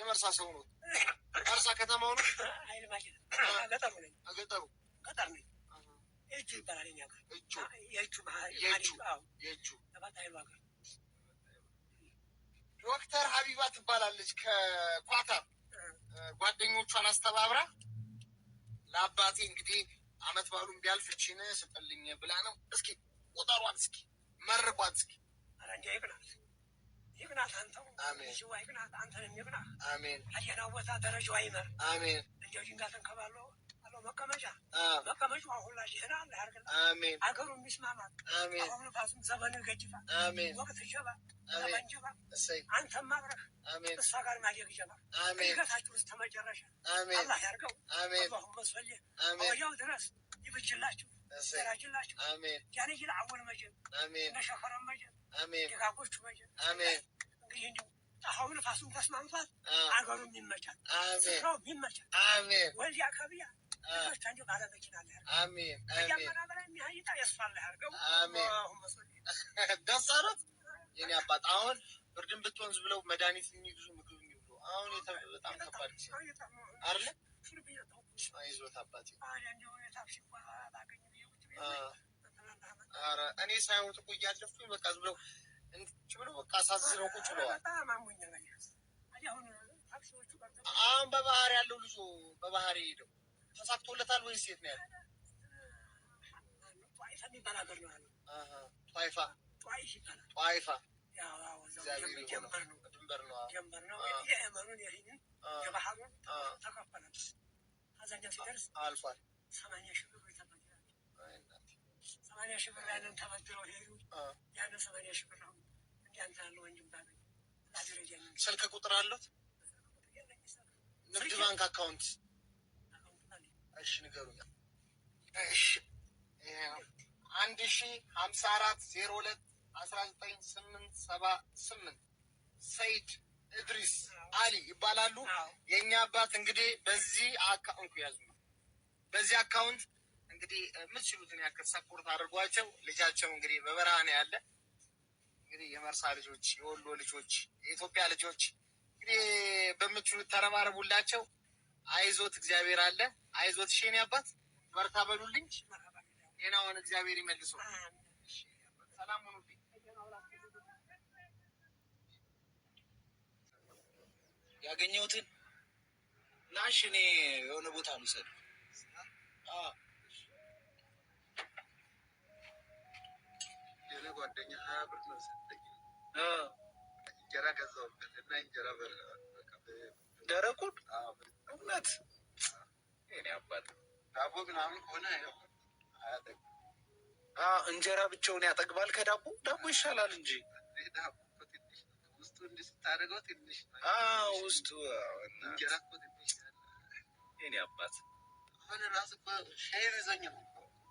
የመርሳ ሰው ነው? መርሳ ከተማው ነው? አይል ማለት ገጠሩ ነኝ። ገጠሩ ገጠር ነኝ። የእጁ ይባላል የእኛ ጋር እጁ የእጁ የእጁ ተባታይ ዋጋ ዶክተር ሀቢባ ትባላለች ከኳታር ጓደኞቿን አስተባብራ ለአባቴ እንግዲህ አመት ባሉን ቢያልፍ እቺን ስጥልኝ ብላ ነው። እስኪ ቁጠሯት፣ እስኪ መርቋት፣ እስኪ አራንጃ ይብናት ይብናት አንተው አሜን። ሽዋ ይብናት አንተንም ይብናት አሜን። አየናው ቦታ ደረጃው አይመር አሜን። እንደው ድንጋይ ተንከባሎ አለው መቀመጫ መቀመጫው ሁላ ይሄና ያርገላ አሜን። አገሩ የሚስማማት አሜን። አሁን ፋሱም ዘመኑ ገጅፋ አሜን። ወቅት ጀባ ተመንጀባ እሰይ አንተም ማብረክ አሜን። እሷ ጋር ማየግ ጀባ አሜን። ከታችሁ ውስጥ ተመጨረሻ አሜን። አላህ ያርገው አሜን። አላሁ መስፈል አሜን። ያው ድረስ ይብችላችሁ ሰራጅላችሁ አሜን። ያኔ ይል አወል መጀን አሜን። ነሸፈረ መጀን አሜን። ደጋጎቹ መጀን አሜን። እንግዲህ እንደው አሁን ፋሱም ተስማምቷል። አገሩ የሚመቻል አሜን። ስራው የሚመቻል አሜን። ወልያ ከቢያ ታንጆ ባለ መኪና አለ አሜን አሜን። ያመና በላይ የሚያይታ ያስፋል ያርገው አሜን። አላሁ መስፈል ደስ አላት የኔ አባት። አሁን ብርድን ብትወንዝ ብለው መድኃኒት የሚይዙ ምግብ የሚብሉ አሁን በጣም ከባድ አይደል? አይዞት አባቴ። ኧረ እኔ ሳይሆን እኮ እያለፍኩኝ በቃ ዝም ብለው እንትን ብለው በቃ አሳዝነው ቁጭ ብለዋል። አሁን በባህር ያለው ልጁ በባህር ሄደው ተሳክቶለታል ወይስ የት ነው ያለው? ጧይፋ ጧይፋ ድንበር ነው ድንበር ነው። የየመኑን የሂድን የባህሩን ተከፈለ አዛኛው ሲደርስ አልፏል። 80 ሺህ ብር ተበድሯል። 80 ሺህ ብር ያንን ተበድረው ሄዱ። ያንን 80 ሺህ ብር ነው እንዲያንተ ያለው ወንድም ባገኝ ስልክ ቁጥር አሉት? ንግድ ባንክ አካውንት? እሺ ንገሩኝ። እሺ 1054021978 ሰይድ እድሪስ አሊ ይባላሉ። የኛ አባት እንግዲህ በዚህ አካውንት ያዙ። በዚህ አካውንት እንግዲህ የምትችሉትን ያክል ሰፖርት አድርጓቸው። ልጃቸው እንግዲህ በበረሃ ነው ያለ። እንግዲህ የመርሳ ልጆች፣ የወሎ ልጆች፣ የኢትዮጵያ ልጆች እንግዲህ በምትችሉት ተረባረቡላቸው። አይዞት እግዚአብሔር አለ። አይዞት እሺ የኔ አባት በርታ በሉልኝ። ጤናውን እግዚአብሔር ይመልሰው። ሰላም ሁኑልኝ። ያገኘሁትን ናሽ እኔ የሆነ ቦታ ልውሰድ። የኔ ጓደኛ 20 ብር ነው ሰጠኝ። እንጀራ ገዛሁበት እና እንጀራ ደረቁን እውነት የኔ አባት ዳቦ ምናምን ከሆነ እንጀራ ብቻውን ያጠግባል። ከዳቦ ዳቦ ይሻላል እንጂ ውስጡ እንዲህ ስታደርገው ትንሽ ውስጡ እንጀራ እኮ ትንሽ የኔ አባት አሁን እራሱ እኮ ሻይ ይዞኝ ነው።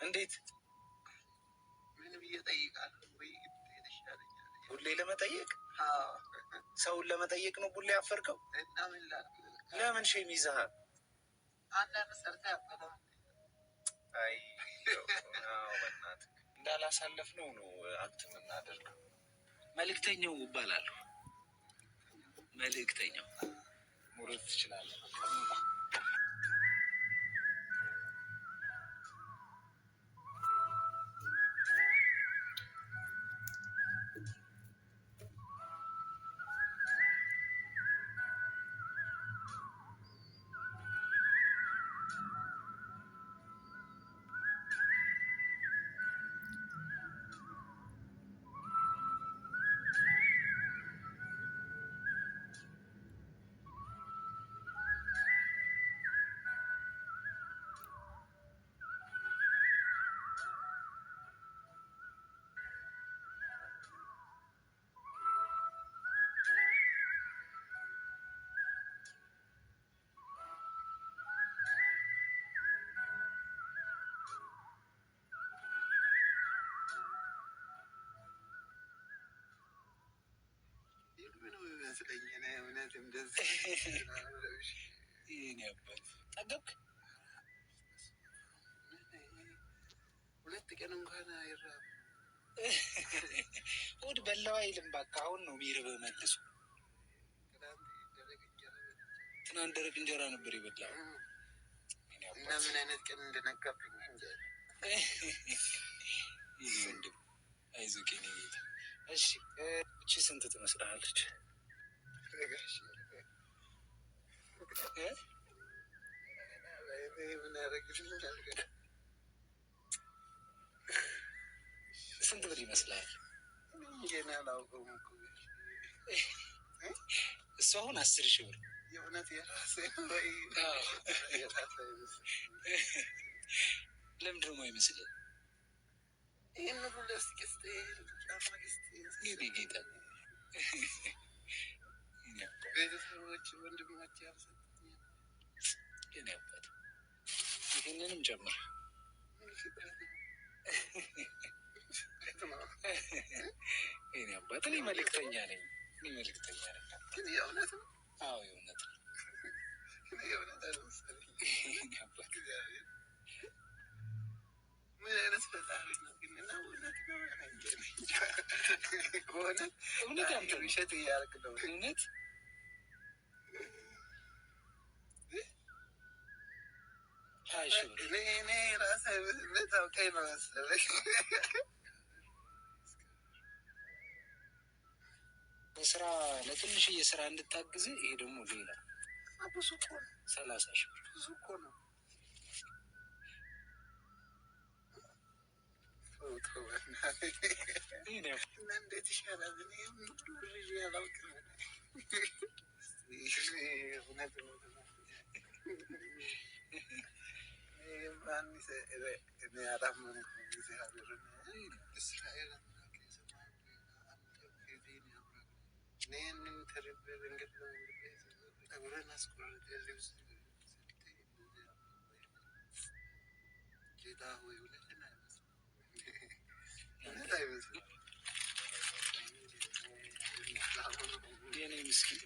እንዴት ምን ብዬ እጠይቃለሁ? ወይ ይሻለኛል ቡሌ ለመጠየቅ ሰውን ለመጠየቅ ነው ቡሌ ያፈርከው? እና ምን ላድርግ? ለምን ሼም ይዘሃል? አንዳንድ ሰርታ ያፈራ አይ በእናትህ እንዳላሳለፍ ነው አክት የምናደርገው። መልእክተኛው እባላለሁ። መልእክተኛው ሙረት ትችላለህ። ጠገብክ? ሁለት ቀን እንኳን አይራብም። ሆድ በላው አይልም። በቃ አሁን ነው የሚርብህ መልሶ። ትናንት ደረቅ እንጀራ ነበር የበላው እና ምን አይነት ቀን እንደነካብኝ ወንድም አይዞህ የኔ ጌታ። እሺ እቺ ስንት ትመስላለች? ስንት ብር ይመስላል? እሱ አሁን 10,000 ብር የእውነት የራሴ ለምንድን ነው አይመስልህ? ይህን ሁሉ ስቅስት ጌታ ቤተሰቦች ወንድሞች ያልሰጡኝ የኔ አባት ይህንንም ጨምር። የኔ አባት እኔ መልእክተኛ ነኝ። ግን የእውነት ነው? አዎ የእውነት ነው። ምን አይነት ፈጣሪ ነው ግን? እውነት አንተ ውሸት እያልክ ነው? እውነት እኔ ራሴ ታውቀኝ ነው መሰለኝ። በስራ ለትንሽዬ ስራ እንድታግዝ። ይሄ ደግሞ ሌላ ብዙ እኮ ነው። 30,000 ብር ብዙ እኮ ነው። እንዴት ይሻላል? አላውቅም። ጌታ ሆይ እውነትን አይመስልም። የኔ ምስኪን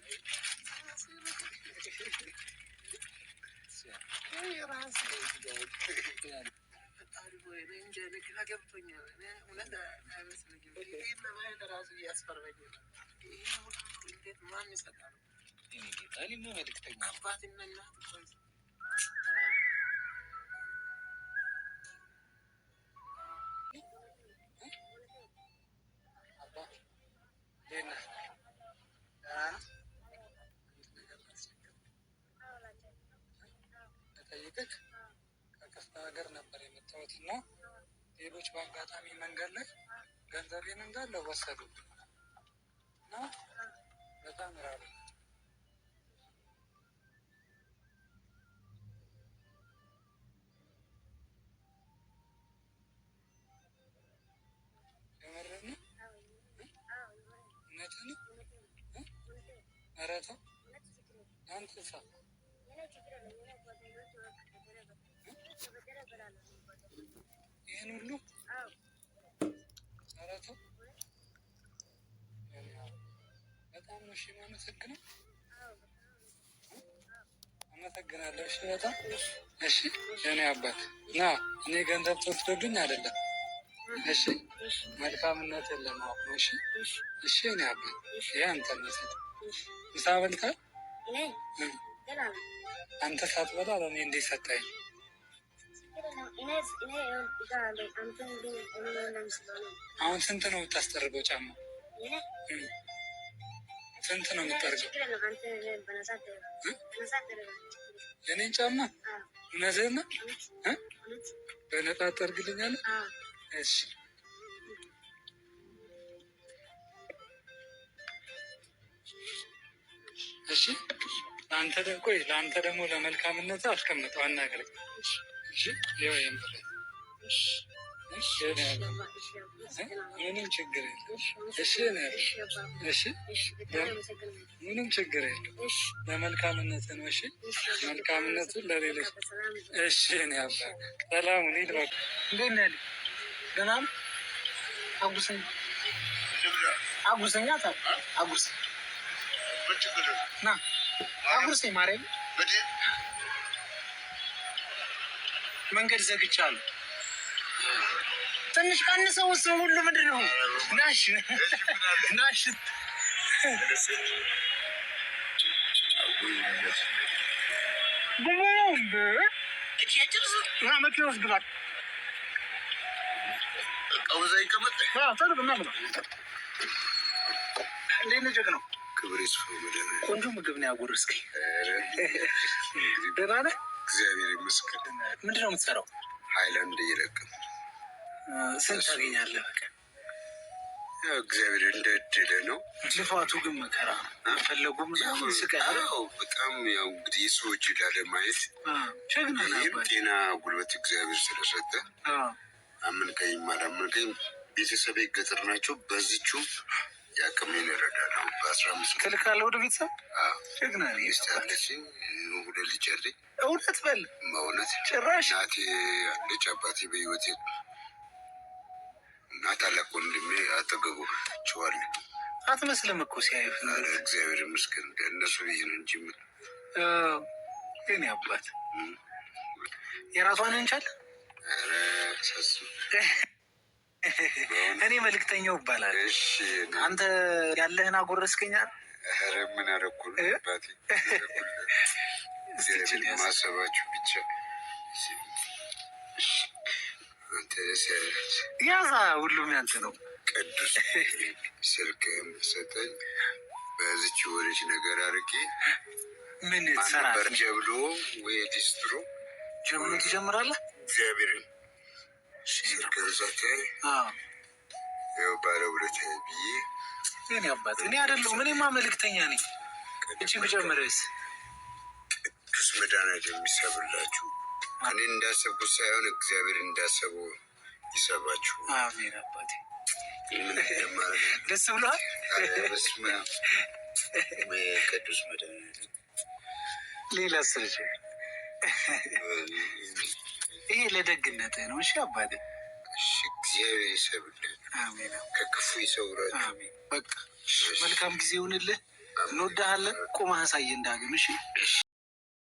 ገብቶኛል። እውነት አይመስለኝም። ለማየት ራሱ እያስፈራኝ ነው። እንዴት ማን ይሰጣል? እኔማ መልእክተኛ አባትና እናት ጠይቅህ ከክፍለ ሀገር ነበር የመጣሁት እና ሌሎች በአጋጣሚ መንገድ ላይ ገንዘቤን እንዳለ ወሰዱብኝ እና በጣም ራበኝ። የምርህን ነው? እውነትህን ነው? ኧረ ተው አንተ ሰው ይህን ሁሉ ኧረ ተው። በጣም ነው እሺ የማመሰግነው። አመሰግናለሁ። እሺ በጣም እሺ የኔ አባት ና እኔ ገንዘብ ተወስዶብኝ አይደለም። እሺ መልካምነትን ለማወቅ ነው። እሺ እሺ የኔ አባት ይሄ አንተ ነህ። ምሳ በልተሃል? አንተ ሳትበላ ለእኔ እንዴት ሰጠኸኝ? አሁን ስንት ነው የምታስጠርገው ጫማ? ስንት ነው የምታደርገው? የኔን ጫማ እውነትህን ነው? በነፃ ታደርግልኛለህ? እሺ እሺ ለአንተ ደግሞ ለመልካምነት አስቀምጠው አናገር። ምንም ችግር የለም። እሺ ምንም ችግር የለም። ለመልካምነት ነው። እሺ መልካምነቱን ለሌሎች። እሺ እኔ አባ ሰላሙን ሂድ። በቃ እንዴት ነህ? ደህና ነህ? አጉርሰኝ አጉርሰኝ ና አጉርሰኝ። ማርያም መንገድ ዘግቻለሁ። ትንሽ ቀንሰው እሱን ሁሉ ምንድን ነው? ናሽ ክብር ይስፋ። ቆንጆ ምግብ ነው ያጎረስከኝ። ደህና ነህ? እግዚአብሔር ይመስገን። ምንድን ነው የምትሰራው? ሃይላንድ እየለቅም። ስንት ታገኛለህ? በቃ ያው እግዚአብሔር እንደእድል ነው። ልፋቱ ግን መከራ ፈለጉም በጣም ያው እንግዲህ ሰዎች ላለማየት ይህም ጤና ጉልበት እግዚአብሔር ስለሰጠ አመንከኝ አላመንከኝ ቤተሰቤ ገጠር ናቸው። በዚቹ ያቅሜን እረዳለሁ። በ15 ትልካለህ ወደ ቤተሰብ? ጀግና ሚስት አለችኝ፣ 2 ልጅ አለኝ። እውነት በል በእውነት ጭራሽ። እናቴ አለች፣ አባቴ በህይወቴ እና ታላቅ ወንድሜ አጠገቡ ችዋል። አትመስልም እኮ ሲያዩት። እግዚአብሔር ይመስገን። እነሱ ብዬ ነው እንጂ የኔ አባት የራሷን እንቻል። እኔ መልእክተኛው ይባላል። አንተ ያለህን አጎረስከኛል። ምን አደረኩ? ማሰባችሁ ብቻ ያዛ ሁሉም ያንተ ነው። ቅዱስ ስልክህን ሰጠኝ። በዚች ወደች ነገር አድርጌ ምን ትሰራለህ? በርጀ ብሎ ወይ ዲስትሮ ጀምሮ ትጀምራለህ። እግዚአብሔርን ስልክህን ሰጠኝ። ያው ባለውለታዬ ብዬ የኔ አባት እኔ አይደለሁም። እኔማ መልእክተኛ ነኝ። እቺ ብጀምርስ ቅዱስ መድኃኒዓለም የሚሰብላችሁ እኔ እንዳሰብኩት ሳይሆን እግዚአብሔር እንዳሰበው ይሰባችሁ። አሜን አባቴ። ደስ ብሎሃል? በስመ አብ ቅዱስ መድኃኒዓለም። ሌላ ስርጭ ይሄ ለደግነትህ ነው። እሺ አባቴ። እግዚአብሔር ይሰብልን። አሜን። ከክፉ ይሰውራችሁ። አሜን። በቃ መልካም ጊዜ ይሁንልህ። እንወዳሃለን። ቁመህ አሳየን ዳግም። እሺ